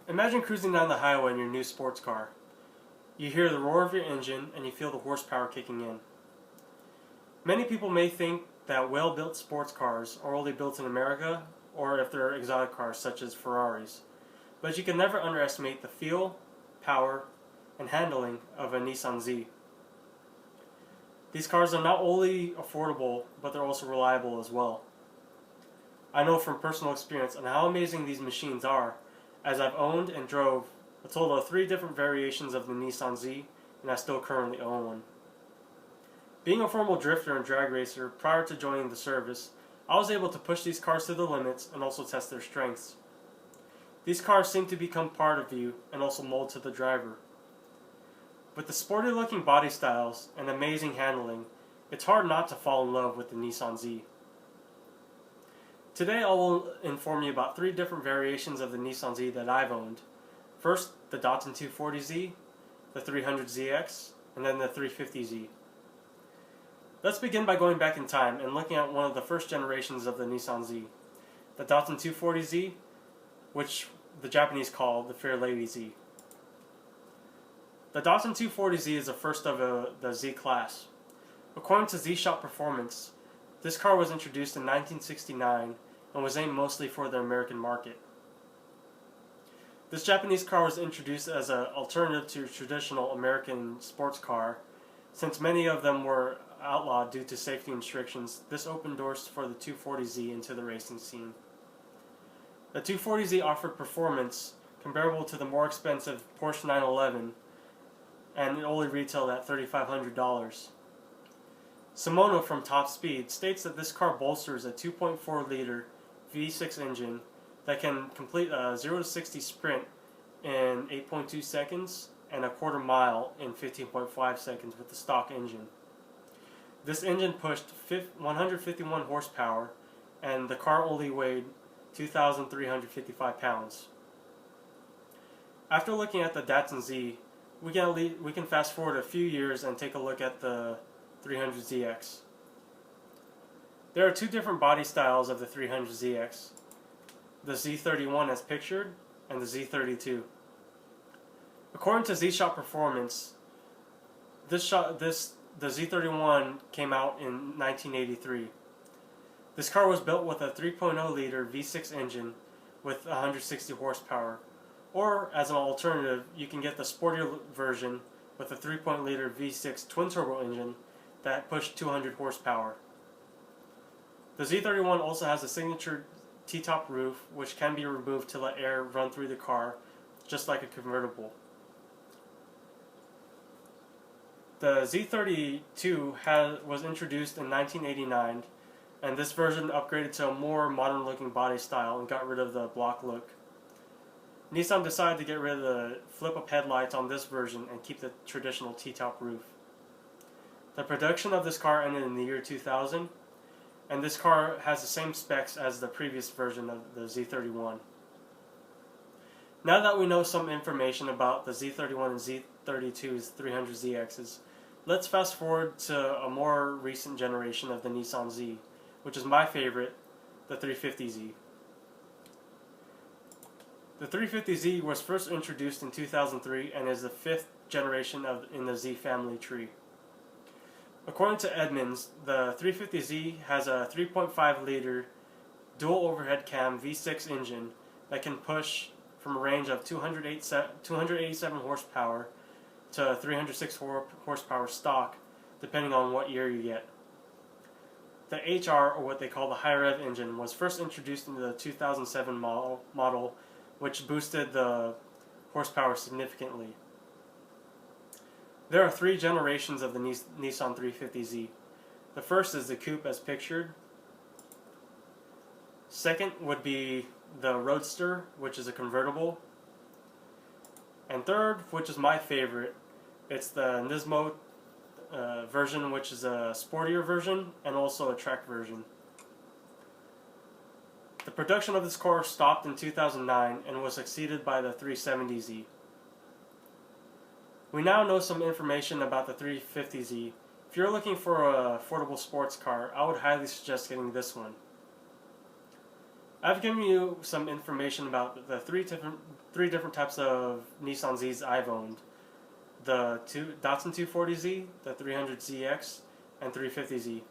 Imagine cruising down the highway in your new sports car. You hear the roar of your engine and you feel the horsepower kicking in. Many people may think that well-built sports cars are only built in America or if they're exotic cars such as Ferraris. But you can never underestimate the feel, power, and handling of a Nissan Z. These cars are not only affordable, but they're also reliable as well. I know from personal experience on how amazing these machines are, as I've owned and drove a total of 3 different variations of the Nissan Z, and I still currently own one. Being a former drifter and drag racer prior to joining the service, I was able to push these cars to the limits and also test their strengths. These cars seem to become part of you and also mold to the driver. With the sporty looking body styles and amazing handling, it's hard not to fall in love with the Nissan Z. Today I will inform you about 3 different variations of the Nissan Z that I've owned. First, the Datsun 240Z, the 300ZX, and then the 350Z. Let's begin by going back in time and looking at one of the first generations of the Nissan Z, the Datsun 240Z, which the Japanese call the Fair Lady Z. The Datsun 240Z is the first of the Z class. According to Z-Shop Performance, this car was introduced in 1969 and was aimed mostly for the American market. This Japanese car was introduced as an alternative to traditional American sports car. Since many of them were outlawed due to safety restrictions, this opened doors for the 240Z into the racing scene. The 240Z offered performance comparable to the more expensive Porsche 911, and it only retailed at $3,500. Simono from Top Speed states that this car bolsters a 2.4-liter V6 engine that can complete a 0 to 60 sprint in 8.2 seconds and a quarter mile in 15.5 seconds with the stock engine. This engine pushed 151 horsepower, and the car only weighed 2,355 pounds. After looking at the Datsun Z, we can fast forward a few years and take a look at the 300ZX. There are 2 different body styles of the 300ZX, the Z31 as pictured and the Z32. According to Z-Shop Performance, the Z31 came out in 1983. This car was built with a 3.0-liter V6 engine with 160 horsepower, or as an alternative, you can get the sportier version with a 3.0-liter V6 twin-turbo engine that pushed 200 horsepower. The Z31 also has a signature T-top roof, which can be removed to let air run through the car, just like a convertible. The Z32 was introduced in 1989, and this version upgraded to a more modern-looking body style and got rid of the block look. Nissan decided to get rid of the flip-up headlights on this version and keep the traditional T-top roof. The production of this car ended in the year 2000, and this car has the same specs as the previous version of the Z31. Now that we know some information about the Z31 and Z32's 300ZXs, let's fast forward to a more recent generation of the Nissan Z, which is my favorite, the 350Z. The 350Z was first introduced in 2003 and is the 5th generation in the Z family tree. According to Edmunds, the 350Z has a 3.5-liter dual overhead cam V6 engine that can push from a range of 287 horsepower to 306 horsepower stock, depending on what year you get. The HR, or what they call the high rev engine, was first introduced in the 2007 model, which boosted the horsepower significantly. There are 3 generations of the Nissan 350Z. The first is the coupe as pictured. Second would be the Roadster, which is a convertible. And third, which is my favorite, it's the Nismo version, which is a sportier version and also a track version. The production of this car stopped in 2009 and was succeeded by the 370Z. We now know some information about the 350Z. If you're looking for an affordable sports car, I would highly suggest getting this one. I've given you some information about the three different types of Nissan Zs I've owned: the Datsun 240Z, the 300ZX, and 350Z.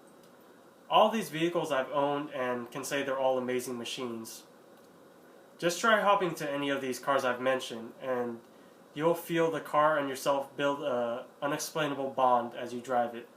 All these vehicles I've owned and can say they're all amazing machines. Just try hopping to any of these cars I've mentioned, and you'll feel the car and yourself build an unexplainable bond as you drive it.